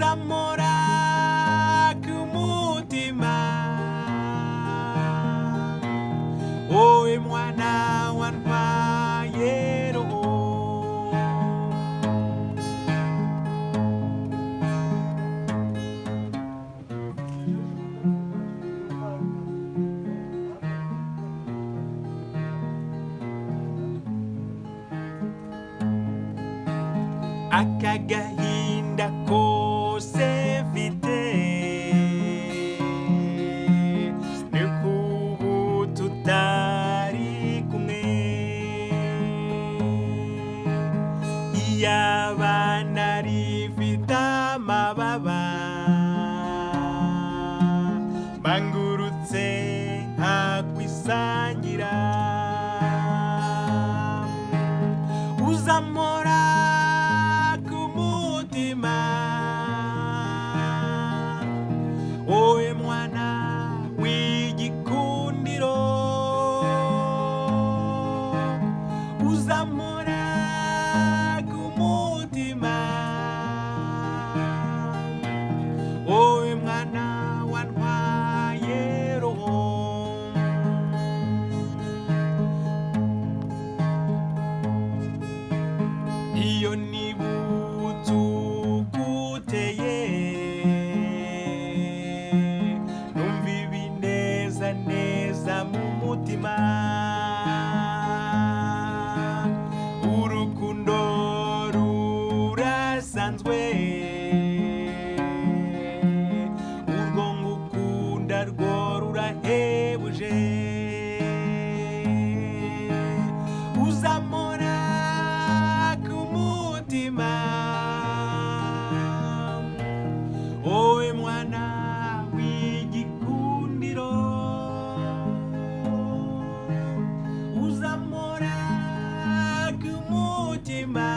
uzamora kumutima owe mwana wantwaye roho akagahinda kose mfite ni kubu tutari kumwe iyaba narifite amababa bangurutse nkakwisangira uzamora owe mwana w'igikundiro uzamora kumutima owe mwana wantwaye roho iyo nibutse uguteye numva ibineza neza mu mutima urukundo rurasanzwe urwo ngukunda rwo rurahebuje uzamora kumutima owe mwana w'igikundiro uzamora kumutima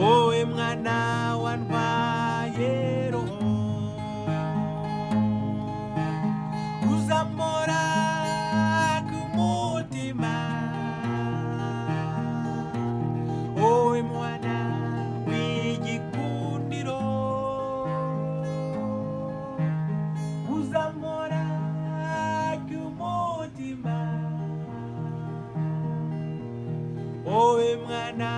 owe mwana wantwaye roho uzamora kumutima owe mwana w'igikundiro uzamora kumutima owe mwana